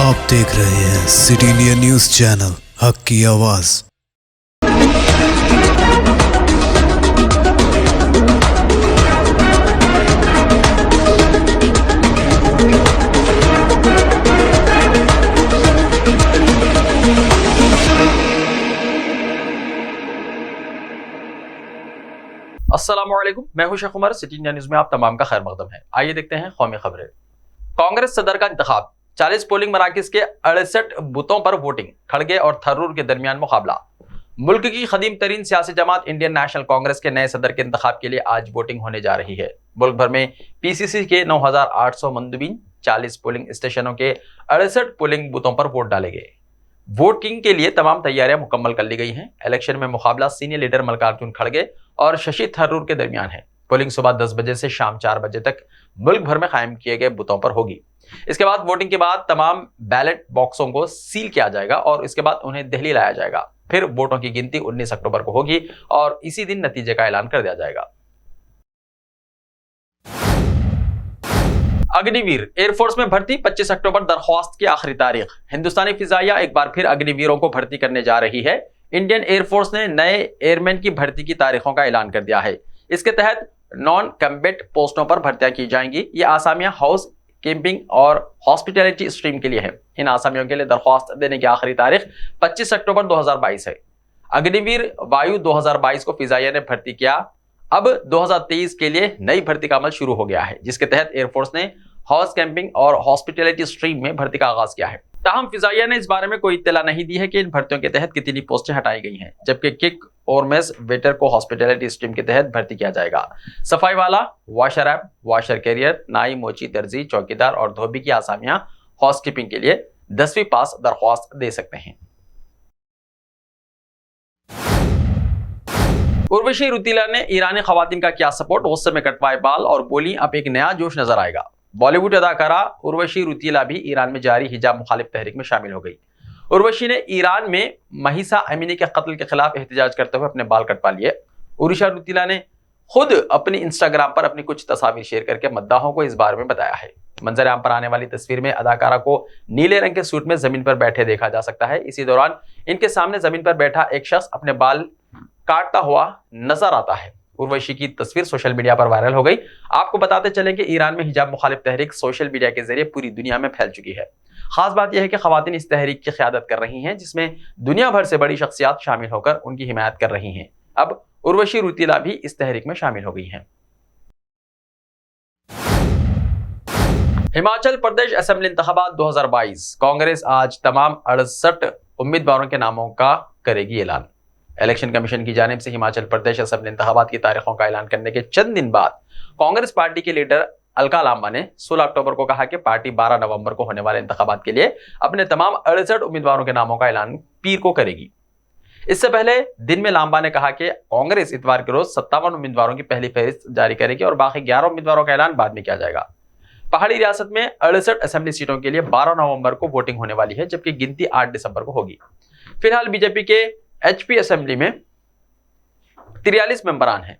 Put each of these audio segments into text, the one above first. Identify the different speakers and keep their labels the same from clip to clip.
Speaker 1: आप देख रहे हैं सिटी इंडिया न्यूज चैनल, हक की आवाज।
Speaker 2: अस्सलामुअलैकुम, मैं हूं Shaikh Umar. City India News में आप तमाम का खैर मकदम है। आइए देखते हैं कौमी खबरें। कांग्रेस सदर का इंतखाब, 40 पोलिंग मराकज के 68 बूथों पर वोटिंग, खड़गे और थरूर के दरमियान मुकाबला। मुल्क की कदीम तरीन सियासी जमात इंडियन नेशनल कांग्रेस के नए सदर के इंतखाब के लिए आज वोटिंग होने जा रही है। मुल्क भर में पीसीसी के 9,800 मंदुबीन, 40 पोलिंग स्टेशनों के 68 पोलिंग बूथों पर वोट डाले गए। वोटिंग के लिए तमाम तैयारियां मुकम्मल कर ली गई हैं। इलेक्शन में मुकाबला सीनियर लीडर मल्लिकार्जुन खड़गे और शशि थरूर के दरमियान है। पोलिंग सुबह 10 बजे से शाम 4 बजे तक मुल्क भर में कायम किए गए बूथों पर होगी। इसके बाद वोटिंग के बाद तमाम बैलेट बॉक्सों को सील किया जाएगा और इसके बाद उन्हें दिल्ली लाया जाएगा। फिर वोटों की गिनती 19 अक्टूबर को होगी और इसी दिन नतीजे का ऐलान कर दिया जाएगा। अग्निवीर एयरफोर्स में भर्ती, 25 अक्टूबर दरख्वास्त की आखिरी तारीख। हिंदुस्तानी फिजाइया एक बार फिर अग्निवीरों को भर्ती करने जा रही है। इंडियन एयरफोर्स ने नए एयरमैन की भर्ती की तारीखों का ऐलान कर दिया है। इसके तहत नॉन कम्बैट पोस्टों पर भर्तियां की जाएंगी। ये आसामियां हाउस कीपिंग और हॉस्पिटैलिटी स्ट्रीम के लिए है। इन आसामियों के लिए दरख्वास्त देने की आखिरी तारीख 25 अक्टूबर 2022 है। अग्निवीर वायु 2022 को फिजाइया ने भर्ती किया। अब 2023 के लिए नई भर्ती का अमल शुरू हो गया है, जिसके तहत एयरफोर्स ने हाउस कैंपिंग और हॉस्पिटैलिटी स्ट्रीम में भर्ती का आगाज किया है। ताहम फिजाइया ने इस बारे में कोई इत्तला नहीं दी है कि इन भर्तियों के तहत कितनी पोस्टें हटाई गई हैं, जबकि किक और मेस वेटर को हॉस्पिटैलिटी स्ट्रीम के तहत भर्ती किया जाएगा। सफाई वाला, वाशर ऐप, वाशर कैरियर, नाई, मोची, दर्जी, चौकीदार और धोबी की आसामियां हाउसकीपिंग के लिए 10वीं पास दरख्वास्त दे सकते हैं। उर्वशी रौतेला ने ईरानी खवातीन का किया सपोर्ट, गुस्से में कटवाए बाल और बोली अब एक नया जोश नजर आएगा। बॉलीवुड अदाकारा उर्वशी रौतेला भी ईरान में जारी हिजाब मुखालिफ तहरीक में शामिल हो गई। उर्वशी ने ईरान में महिसा अमीनी के कत्ल के खिलाफ एहतजाज करते हुए अपने बाल कटवा लिए। उर्वशी रौतेला ने खुद अपनी इंस्टाग्राम पर अपनी कुछ तस्वीर शेयर करके मद्दाहों को इस बारे में बताया है। मंजर आम पर आने वाली तस्वीर में अदाकारा को नीले रंग के सूट में जमीन पर बैठे देखा जा सकता है। इसी दौरान इनके सामने जमीन पर बैठा एक शख्स अपने बाल काटता हुआ नजर आता है। उर्वशी की तस्वीर सोशल मीडिया पर वायरल हो गई। आपको बताते चलें कि ईरान में हिजाब मुखालिफ तहरीक सोशल मीडिया के जरिए पूरी दुनिया में फैल चुकी है। खास बात यह है कि खवातीन इस तहरीक की क़यादत कर रही हैं, जिसमें दुनिया भर से बड़ी शख्सियात शामिल होकर उनकी हिमायत कर रही हैं। अब उर्वशी रौतेला भी इस तहरीक में शामिल हो गई हैं। हिमाचल प्रदेश असेंबली इंतखाबात 2022, कांग्रेस आज तमाम 68 उम्मीदवारों के नामों का करेगी ऐलान। इलेक्शन कमीशन की जानिब से हिमाचल प्रदेश असेंबली इंतखाबात की तारीखों का ऐलान करने के चंद दिन बाद कांग्रेस पार्टी के लीडर अलका लांबा ने 16 अक्टूबर को कहा कि पार्टी 12 नवंबर को होने वाले इंतखाबात के लिए अपने तमाम 68 उम्मीदवारों के नामों का ऐलान पीर को करेगी। इससे पहले दिन में लांबा ने कहा कि कांग्रेस इतवार के रोज 57 उम्मीदवारों की पहली फहरिस्त जारी करेगी और बाकी 11 उम्मीदवारों का ऐलान बाद में किया जाएगा। पहाड़ी रियासत में 68 असेंबली सीटों के लिए 12 नवंबर को वोटिंग होने वाली है, जबकि गिनती 8 दिसंबर को होगी। फिलहाल बीजेपी के एचपी असेंबली में 43 मेंबरान हैं।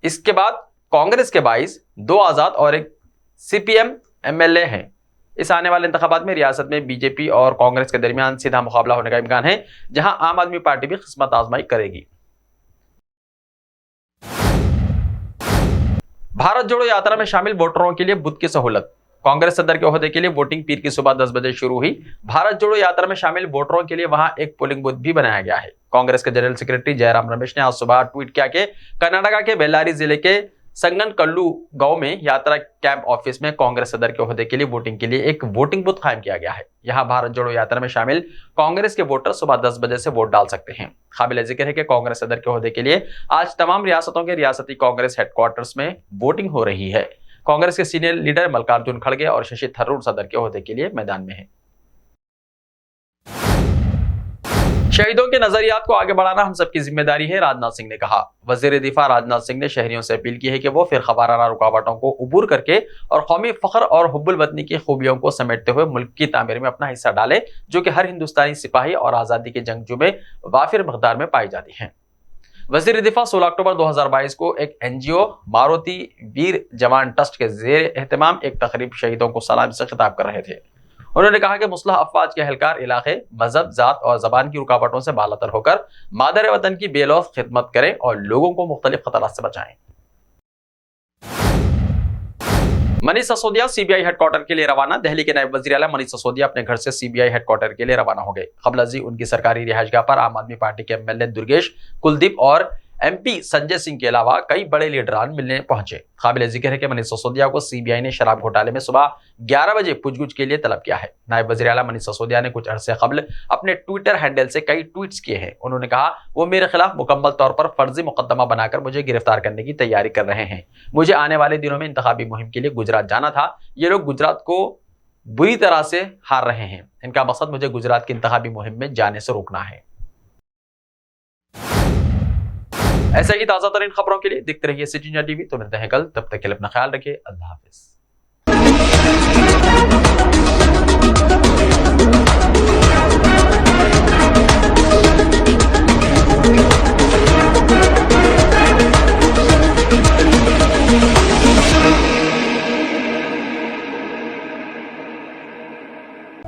Speaker 2: इसके बाद कांग्रेस के 22, 2 आजाद और एक सीपीएम एमएलए हैं। इस आने वाले इंतखाबात में रियासत में बीजेपी और कांग्रेस के दरमियान सीधा मुकाबला होने का इम्कान है, जहां आम आदमी पार्टी भी किस्मत आजमाई करेगी। भारत जोड़ो यात्रा में शामिल वोटरों के लिए बुध की सहूलत। कांग्रेस सदर के ओहदे के लिए वोटिंग पीर की सुबह 10 बजे शुरू हुई। भारत जोड़ो यात्रा में शामिल वोटरों के लिए वहां एक पोलिंग बूथ भी बनाया गया है। कांग्रेस के जनरल सेक्रेटरी जयराम रमेश ने आज सुबह ट्वीट किया कि कर्नाटका के बेल्लारी जिले के संगनकल्लू गांव में यात्रा कैंप ऑफिस में कांग्रेस सदर के ओहदे के लिए वोटिंग के लिए एक वोटिंग बूथ कायम किया गया है। यहां भारत जोड़ो यात्रा में शामिल कांग्रेस के वोटर सुबह 10 बजे से वोट डाल सकते हैं। काबिल जिक्र है कि कांग्रेस सदर के ओहदे के लिए आज तमाम रियासतों के रियासती कांग्रेस हेडक्वार्टर्स में वोटिंग हो रही है। कांग्रेस के सीनियर लीडर मल्लिकार्जुन खड़गे और शशि थरूर सदर के ओहदे के लिए मैदान में हैं। शहीदों के नजरियात को आगे बढ़ाना हम सबकी जिम्मेदारी है, राजनाथ सिंह ने कहा। वजीर दिफा राजनाथ सिंह ने शहरियों से अपील की है कि वो फिर खबाराना रुकावटों को उबूर करके और कौमी फख्र और हुब्बुल वतनी की खूबियों को समेटते हुए मुल्क की तामीर में अपना हिस्सा डाले, जो कि हर हिंदुस्तानी सिपाही और आज़ादी के जंगजू में वाफिर मकदार में पाई जाती हैं। वजीर दिफा 16 अक्टूबर 2022 को एक एनजीओ मारुति वीर जवान ट्रस्ट के जेर एहतमाम एक तकरीब शहीदों को सलामी से खिताब कर रहे थे। उन्होंने कहा कि मुस्लिह अफवाज के एहलकार इलाके, मजहब, जात और जबान की रुकावटों से बालातर होकर मादर वतन की बेलौस खिदमत करें और लोगों को मुख्तलिफ खतरात से बचाएं। मनीष सिसोदिया सीबीआई हेडक्वार्टर के लिए रवाना। दिल्ली के नायब वजीर आला मनीष सिसोदिया अपने घर से सीबीआई हेडक्वार्टर के लिए रवाना हो गए। कबल उनकी सरकारी रिहायशगाह पर आम आदमी पार्टी के एमएलए दुर्गेश, कुलदीप और एमपी संजय सिंह के अलावा कई बड़े लीडरान मिलने पहुंचे। काबिल जिक्र है कि मनीष सिसोदिया को सीबीआई ने शराब घोटाले में सुबह 11 बजे पूछगछ के लिए तलब किया है। नायब वजीर आला मनीष सिसोदिया ने कुछ अरसे कबल अपने ट्विटर हैंडल से कई ट्वीट्स किए हैं। उन्होंने कहा, वो मेरे खिलाफ मुकम्मल तौर पर फर्जी मुकदमा बनाकर मुझे गिरफ्तार करने की तैयारी कर रहे हैं। मुझे आने वाले दिनों में इंतखाबी मुहिम के लिए गुजरात जाना था। ये लोग गुजरात को बुरी तरह से हार रहे हैं। इनका मकसद मुझे गुजरात की इंतखाबी मुहिम में जाने से रोकना है। ऐसे ही ताजा तरीन खबरों के लिए देखते रहिए सिटी इंडिया टीवी। तो मिलते हैं कल, तब तक के लिए अपना ख्याल रखिए। अल्लाह हाफिज।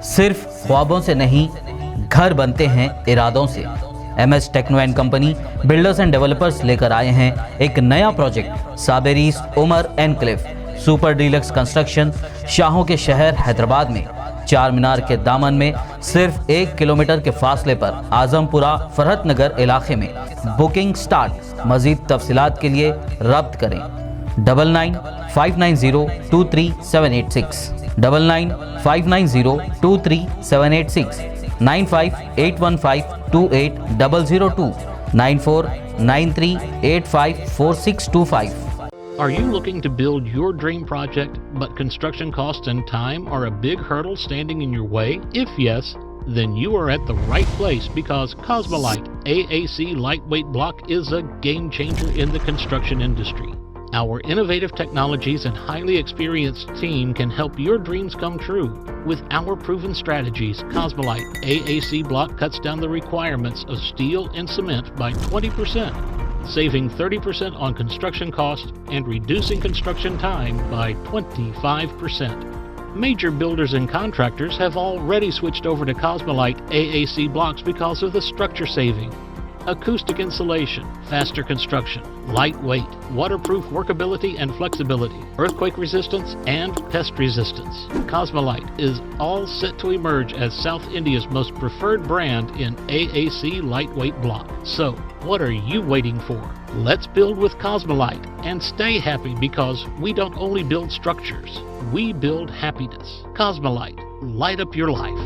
Speaker 3: सिर्फ ख्वाबों से नहीं, घर बनते हैं इरादों से। MS techno and company builders and developers लेकर आए हैं एक नया प्रोजेक्ट, साबेरीज Umar enclave super deluxe construction. शाहों के शहर हैदराबाद में चार मीनार के दामन में सिर्फ 1 किलोमीटर के फासले पर आजमपुरा फरहत नगर इलाके में। Booking start. मजीद तफसीलात के लिए रब्त करें 9959023786 9959023786 9581528002 9493854625।
Speaker 4: Are you looking to build your dream project, but construction costs and time are a big hurdle standing in your way? If yes, then you are at the right place, because Cosmolite AAC lightweight block is a game changer in the construction industry. Our innovative technologies and highly experienced team can help your dreams come true. With our proven strategies, Cosmolite AAC block cuts down the requirements of steel and cement by 20%, saving 30% on construction costs and reducing construction time by 25%. Major builders and contractors have already switched over to Cosmolite AAC blocks because of the structure saving. Acoustic insulation, faster construction, lightweight, waterproof workability and flexibility, earthquake resistance and pest resistance. Cosmolite is all set to emerge as South India's most preferred brand in AAC lightweight block. So, what are you waiting for? Let's build with Cosmolite and stay happy, because we don't only build structures, we build happiness. Cosmolite, light up your life.